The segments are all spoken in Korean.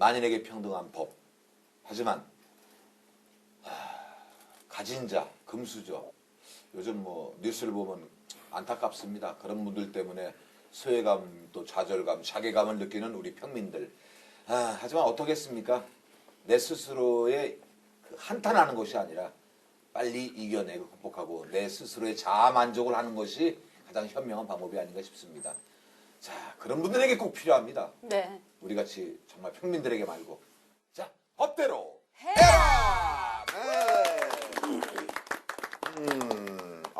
만인에게 평등한 법. 하지만 가진 자, 금수저. 요즘 뭐 뉴스를 보면 안타깝습니다. 그런 분들 때문에 소외감, 또 좌절감, 자괴감을 느끼는 우리 평민들. 하지만 어떻겠습니까? 내 스스로의 한탄하는 것이 아니라 빨리 이겨내고 극복하고 내 스스로의 자아 만족을 하는 것이 가장 현명한 방법이 아닌가 싶습니다. 자, 그런 분들에게 꼭 필요합니다. 네. 우리 같이 정말 평민들에게 말고. 자, 법대로 해라!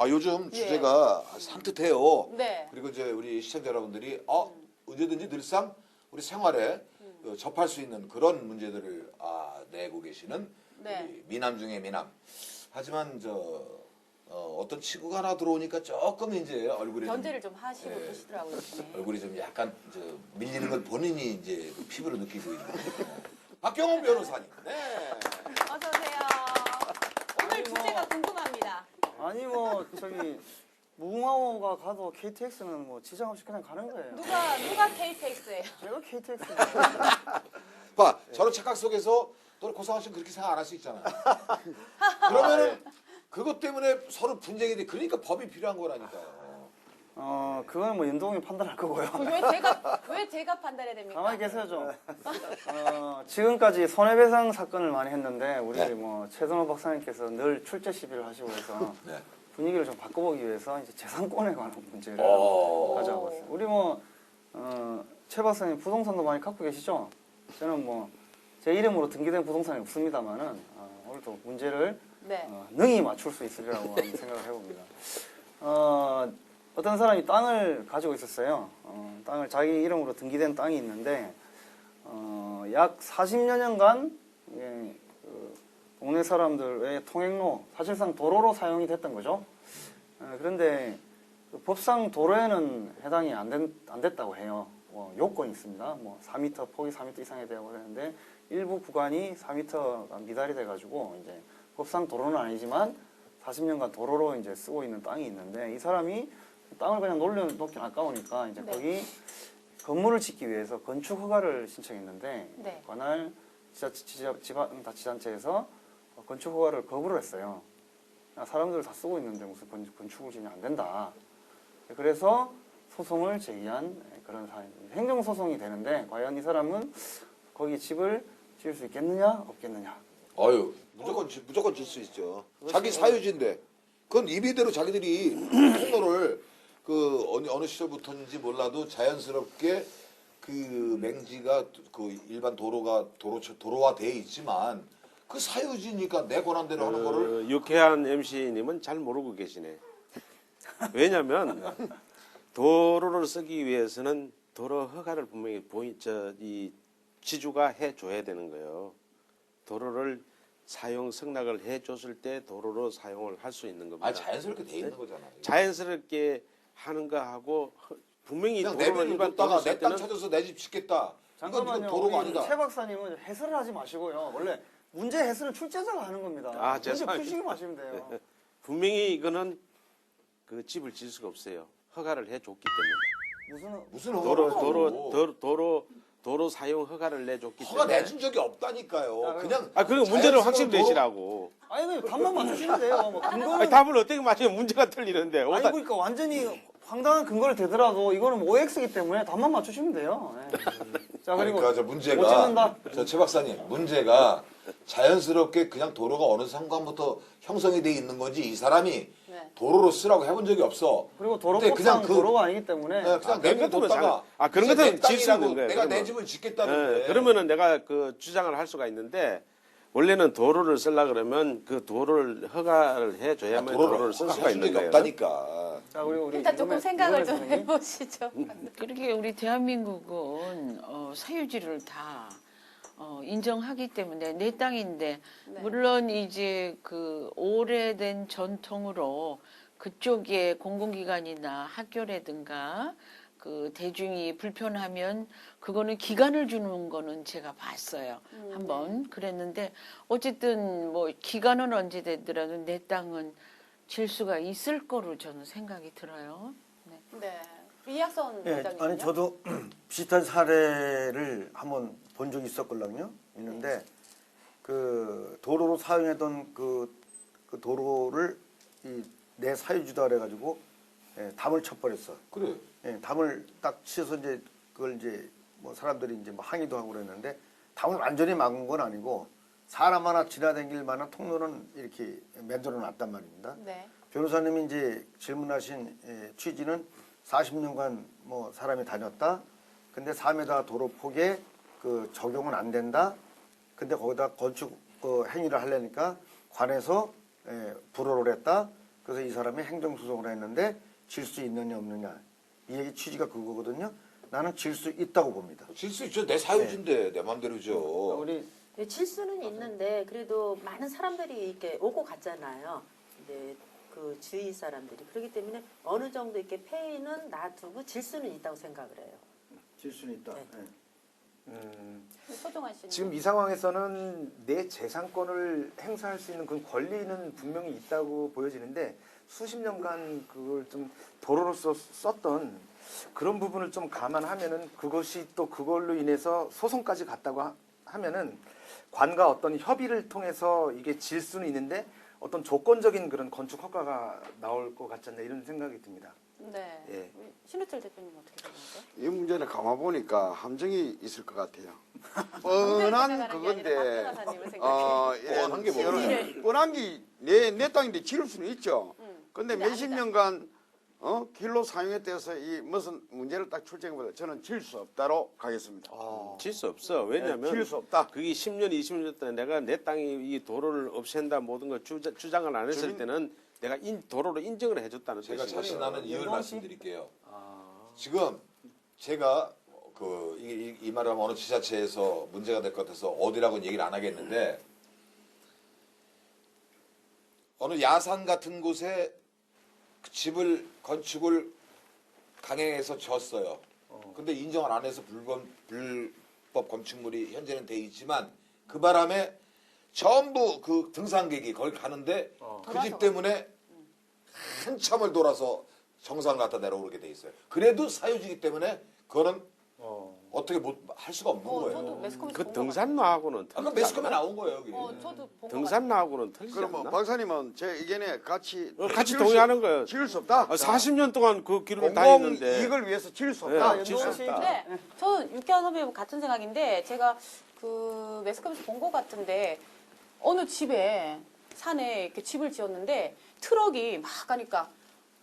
요즘 주제가 산뜻해요. 네. 그리고 이제 우리 시청자 여러분들이 언제든지 늘상 우리 생활에 접할 수 있는 그런 문제들을 내고 계시는 네. 우리 미남 중에 미남. 하지만 어떤 친구가 하나 들어오니까 조금 이제 얼굴이 견제를 좀 하시고 계시더라고요. 네. 얼굴이 좀 약간 밀리는 걸 본인이 이제 피부로 느끼고 있는 박경원 변호사님. 네. 어서 오세요. 오늘 주제가 궁금합니다. 아니 뭐 저기 무궁화호가 가도 KTX는 뭐 지장 없이 그냥 가는 거예요. 누가 KTX예요? 제가 KTX. 봐, 저런 착각 속에서 또 고상한 씨는 그렇게 생각 안 할 수 있잖아요. 그러면은 그것 때문에 서로 분쟁이 돼. 그러니까 법이 필요한 거라니까요. 그건 뭐 윤동이 판단할 거고요. 왜 제가 판단해야 됩니까? 가만히 계세요 좀. 지금까지 손해배상 사건을 많이 했는데 우리 네. 뭐 최선호 박사님께서 늘 출제 시비를 하시고 해서 네. 분위기를 좀 바꿔보기 위해서 이제 재산권에 관한 문제를 가져와 봤어요. 우리 최 박사님 부동산도 많이 갖고 계시죠? 저는 뭐 제 이름으로 등기된 부동산이 없습니다만은 오늘도 문제를 네. 능히 맞출 수 있으리라고 한번 생각을 해봅니다. 어떤 사람이 땅을 가지고 있었어요. 땅을 자기 이름으로 등기된 땅이 있는데 약 40여 년간 동네 사람들의 통행로, 사실상 도로로 사용이 됐던 거죠. 그런데 법상 도로에는 해당이 안 됐다고 해요. 요건이 있습니다. 4m, 폭이 4m 이상이 되고 그러는데 일부 구간이 4m가 미달이 돼가지고 이제 법상 도로는 아니지만 40년간 도로로 이제 쓰고 있는 땅이 있는데 이 사람이 땅을 그냥 놀려놓긴 아까우니까 이제 네. 거기 건물을 짓기 위해서 건축 허가를 신청했는데 네. 관할 지방자치단체에서 건축 허가를 거부를 했어요. 사람들 다 쓰고 있는데 무슨 건축을 지으면 안 된다. 그래서 소송을 제기한 그런 사안입니다. 행정소송이 되는데 과연 이 사람은 거기 집을 지을 수 있겠느냐 없겠느냐. 무조건 질 수 있죠. 자기 사유지인데 그건 임의대로 자기들이 통로를 어느 시절부터인지 몰라도 자연스럽게 그 맹지가 그 일반 도로화 돼 있지만 그 사유지니까 내 권한대로 하는 거를. 유쾌한 MC님은 잘 모르고 계시네. 왜냐면 도로를 쓰기 위해서는 도로 허가를 분명히 지주가 해줘야 되는 거예요. 도로를 사용 승낙을 해줬을 때 도로로 사용을 할 수 있는 겁니다. 자연스럽게 돼 있는 거잖아요. 자연스럽게 하는 거하고 분명히 그냥 도로를 내비를 일반 도로 뒀다가 쓸 내 땅 때는 찾아서 내 집 짓겠다. 잠깐만요. 이건 도로가 우리 아니다. 최 박사님은 해설을 하지 마시고요. 원래 문제 해설은 출제자가 하는 겁니다. 문제 죄송합니다. 푸시기 마시면 돼요. 분명히 이거는 그 집을 지을 수가 없어요. 허가를 해줬기 때문에. 무슨 허가를 도로 사용 허가를 내줬기 허가 때문에. 내준 적이 없다니까요. 그냥 그리고 문제를 확실히 내시라고. 아니 그냥 답만 맞추시면 돼요. 뭐 근거는 답을 어떻게 맞추면 문제가 틀리는데. 아니 그러니까 완전히 황당한 근거를 대더라도 이거는 뭐 OX이기 때문에 답만 맞추시면 돼요. 네. 자 그리고 그러니까 저 못 문제가 찍는다. 최 박사님 문제가 자연스럽게 그냥 도로가 어느 순간부터 형성이 돼 있는 건지 이 사람이 네. 도로로 쓰라고 해본 적이 없어. 그리고 근데 도로법상 도로가 아니기 때문에 그냥 그런 것들은 그런 것들은 질 수 있는 거예요. 내가 내 그러면. 집을 짓겠다는데. 그러면은 내가 그 주장을 할 수가 있는데 원래는 도로를 쓰려 그러면 그 도로를 허가를 해줘야만 도로를 쓸 수가 있는 거예요. 없다니까. 자 우리 일단 조금 생각을 좀 선생님. 해보시죠. 그렇게 우리 대한민국은 사유지를 다 인정하기 때문에 내 땅인데 네. 물론 이제 그 오래된 전통으로 그쪽에 공공기관이나 학교라든가 그 대중이 불편하면 그거는 기간을 주는 거는 제가 봤어요. 한번 그랬는데 어쨌든 뭐 기간은 언제 되더라도 내 땅은 질 수가 있을 거로 저는 생각이 들어요. 네. 네. 이학선 예, 회장님은요? 아니 저도 비슷한 사례를 한번 본 적이 있었걸랑요. 있는데 그 도로로 사용했던 그 도로를 내 사유지다 그래가지고 담을 쳐버렸어. 그래. 예, 담을 딱 치어서 이제 그걸 이제 뭐 사람들이 이제 뭐 항의도 하고 그랬는데 담을 완전히 막은 건 아니고 사람 하나 지나다닐 만한 통로는 이렇게 만들어 놨단 말입니다. 네. 변호사님이 이제 질문하신 취지는 40년간 뭐 사람이 다녔다. 근데 4m 도로 폭에 그 적용은 안 된다. 근데 거기다 건축 행위를 하려니까 관에서 불허를 했다. 그래서 이 사람이 행정소송을 했는데 질 수 있느냐 없느냐. 이 얘기 취지가 그거거든요. 나는 질 수 있다고 봅니다. 질 수 있죠. 내 사유지인데 내 맘대로죠. 우리 네, 질수는 있는데 그래도 많은 사람들이 이렇게 오고 갔잖아요. 이제 그 주위 사람들이 그렇기 때문에 어느 정도 이렇게 폐인은 놔두고 질수는 있다고 생각을 해요. 질 수는 있다. 네. 소종환 씨는 지금 이 상황에서는 내 재산권을 행사할 수 있는 그 권리는 분명히 있다고 보여지는데 수십 년간 그걸 좀 도로로서 썼던 그런 부분을 좀 감안하면은 그것이 또 그걸로 인해서 소송까지 갔다고 하면은 관과 어떤 협의를 통해서 이게 질 수는 있는데 어떤 조건적인 그런 건축 허가가 나올 것 같지 않나 이런 생각이 듭니다. 네. 예. 우리 신우철 대표님 어떻게 생각하세요? 이 문제는 가만 보니까 함정이 있을 것 같아요. 문제를 뻔한 생각하는 게 아니라 박 그건데, 변호사님을 생각해요. 뻔한 게 뭐예요? 뻔한 게 내 땅인데 지을 수는 있죠. 근데 근데 몇십 아니다. 년간 길로 사용했대서 이 무슨 문제를 딱 출제해보다 저는 질 수 없다로 가겠습니다. 질 수 없어. 왜냐면 질 수 없다. 그게 10년, 20년 동안 내가 내 땅이 이 도로를 없앤다 모든 걸 주장을 안 했을 때는 내가 도로로 인정을 해줬다는 제가 뜻이에요. 자신하는 이유를 윤호원 씨? 말씀드릴게요. 지금 제가 이 말을 하면 어느 지자체에서 문제가 될 것 같아서 어디라고는 얘기를 안 하겠는데 어느 야산 같은 곳에 그 집을 건축을 강행해서 졌어요. 근데 인정을 안 해서 불법 건축물이 현재는 돼 있지만 그 바람에 전부 그 등산객이 거기 가는데 그 집 때문에 한참을 돌아서 정상을 갖다 내려오게 돼 있어요. 그래도 사유지기 때문에 그거는 어떻게 할 수가 없는 거예요. 저도 매스컴에서 그 본 등산로하고는 아까 틀리지 매스컴에 않나? 나온 거예요, 여기. 저도 본 것 같아요. 등산로하고는 틀리지 그럼 뭐 않나? 박사님은 제 의견에 같이 같이 동의하는 거예요. 지을 수 없다. 40년 동안 그 길을 공공 다녔는데 이익을 위해서 지을 수 네, 없다. 질 수 윤호원 씨. 없다. 네, 저는 육개월 선배님 같은 생각인데 제가 그 매스컴에서 본 것 같은데 어느 집에 산에 이렇게 집을 지었는데 트럭이 막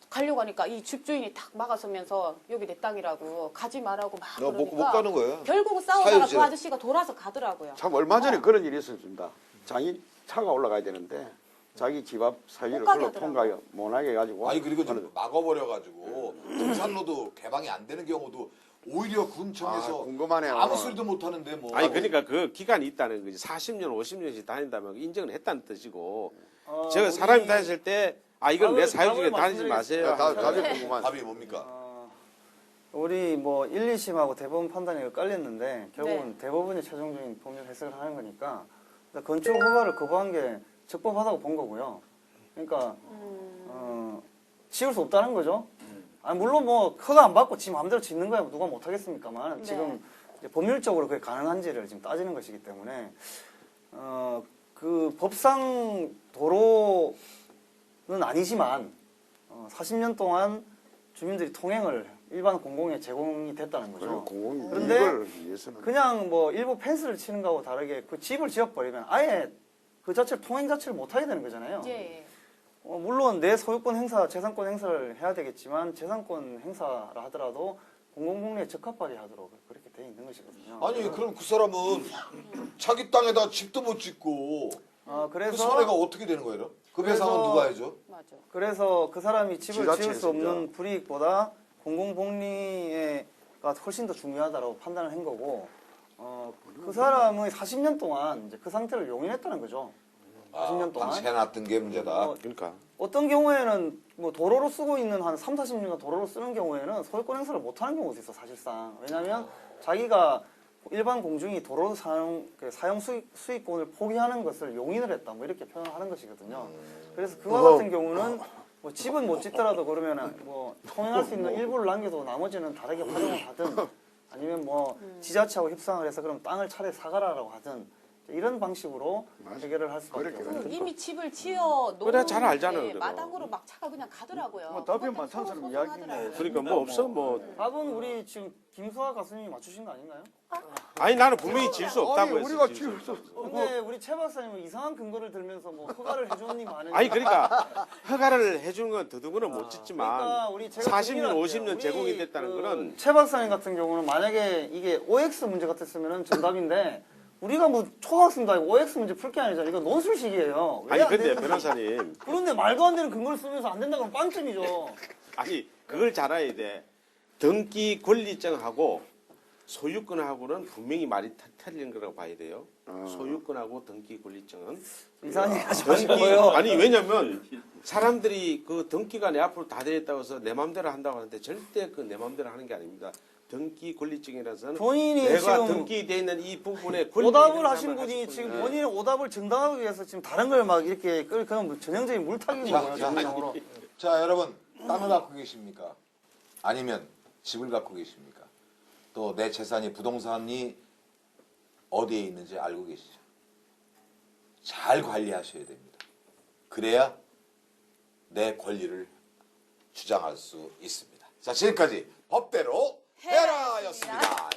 가려고 하니까 이 집주인이 탁 막아서면서 여기 내 땅이라고 가지 말라고 막 그러니까 못 가는 거예요. 결국은 싸우다가 사유지를. 그 아저씨가 돌아서 가더라고요. 참 얼마 전에 그런 일이 있었습니다. 자기 차가 올라가야 되는데 자기 집 앞 사유를 못 가게 그걸로 통과 못하게 해가지고 아니 그리고 좀 막아버려가지고 등산로도 개방이 안 되는 경우도 오히려 군청에서 아, 궁금하네요. 아무 소리도 못 하는데 뭐. 아니 그러니까 그 기간이 있다는 거지. 40년, 50년씩 다닌다면 인정을 했다는 뜻이고 제가 우리 사람이 다녔을 때 이건 내 사유지에 답을 다니지 마세요. 답이 궁금한. 답이 뭡니까? 우리 뭐 1, 2심하고 대법원 판단이 깔렸는데 결국은 네. 대법원이 최종적인 법률 해석을 하는 거니까 건축 허가를 거부한 게 적법하다고 본 거고요. 그러니까 지을 수 없다는 거죠. 아니 물론 뭐 허가 안 받고 지 마음대로 짓는 거야 누가 못 하겠습니까만 네. 지금 이제 법률적으로 그게 가능한지를 지금 따지는 것이기 때문에 그 법상 도로는 아니지만 40년 동안 주민들이 통행을 일반 공공에 제공이 됐다는 거죠. 공공 그런데 이익을 위해서는 그냥 뭐 일부 펜스를 치는 거하고 다르게 그 집을 지어버리면 아예 그 자체를 통행 자체를 못 하게 되는 거잖아요. 예. 물론 내 소유권 행사, 재산권 행사를 해야 되겠지만 재산권 행사라 하더라도 공공복리에 적합하게 하도록 그렇게 돼 있는 것이거든요. 아니 그럼 그 사람은 자기 땅에다 집도 못 짓고 그 그래서 손해가 어떻게 되는 거예요? 그 배상은 그래서- 누가 해줘? 맞아. 그래서 그 사람이 집을 지을 수 지자체에서 없는 불이익보다 공공복리가 훨씬 더 중요하다고 판단을 한 거고 그 사람은 40년 동안 이제 그 상태를 용인했다는 거죠. 40년 동안. 방치해놨던 게 문제다. 그러니까 어떤 경우에는 뭐 도로로 쓰고 있는 한 3, 40년간 도로로 쓰는 경우에는 소유권 행사를 못 하는 경우도 있어 사실상. 왜냐하면 자기가 일반 공중이 도로 사용 수익권을 포기하는 것을 용인을 했다 뭐 이렇게 표현을 하는 것이거든요. 그래서 그와 같은 경우는 뭐 집은 못 짓더라도 그러면은 뭐 통행할 수 있는 일부를 남겨도 나머지는 다르게 활용을 하든 아니면 뭐 지자체하고 협상을 해서 그럼 땅을 차라리 사가라라고 하든 이런 방식으로 해결을 할 수밖에 그렇게 없어요. 이미 집을 지어 놓은 그래, 잘 알잖아, 데 그래도. 마당으로 막 차가 그냥 가더라고요. 뭐 답변 그것 많다는 때문에 사람 서로 이야기네. 소송하더라고요. 그러니까 뭐 없어 뭐. 답은 우리 지금 김수아 가수님이 맞추신 거 아닌가요? 아니 나는 분명히 질 수 없다고 아니 했어. 우리가 질 수 지금 없다고. 근데 우리 최 박사님은 이상한 근거를 들면서 뭐 허가를 해주는 님 아니냐? 아니 그러니까 허가를 해주는 건 더더군은 못 짓지만 그러니까 우리 제가 40년, 고민할게요. 50년 우리 제공이 됐다는 그 거는 최 박사님 같은 경우는 만약에 이게 OX 문제 같았으면 정답인데 우리가 뭐 초등학생도 아니고 OX 문제 풀 게 아니잖아요. 이거 논술식이에요. 왜 아니 안 근데 되는지. 변호사님 그런데 말도 안 되는 근거를 쓰면서 안 된다 그러면 빵점이죠. 아니 그걸 잘 알아야 돼. 등기 권리증하고 소유권하고는 분명히 말이 틀린 거라고 봐야 돼요. 소유권하고 등기 권리증은 이상한 얘기 하지 등기 마시고요. 아니 왜냐면 사람들이 그 등기가 내 앞으로 다 되었다고 해서 내 마음대로 한다고 하는데 절대 그 내 마음대로 하는 게 아닙니다. 등기 권리증이라서는 본인이 내가 지금 등기되어 있는 이 부분에 권리 오답을 하신 행사만 분이 하실 지금 뿐이에요. 본인의 오답을 정당하기 위해서 지금 다른 걸 막 이렇게 그냥 전형적인 물타기인 거예요. 전형적으로. 자, 여러분, 땅을 갖고 계십니까? 아니면 집을 갖고 계십니까? 또 내 재산이 부동산이 어디에 있는지 알고 계시죠? 잘 관리하셔야 됩니다. 그래야 내 권리를 주장할 수 있습니다. 자, 지금까지 법대로 해라였습니다.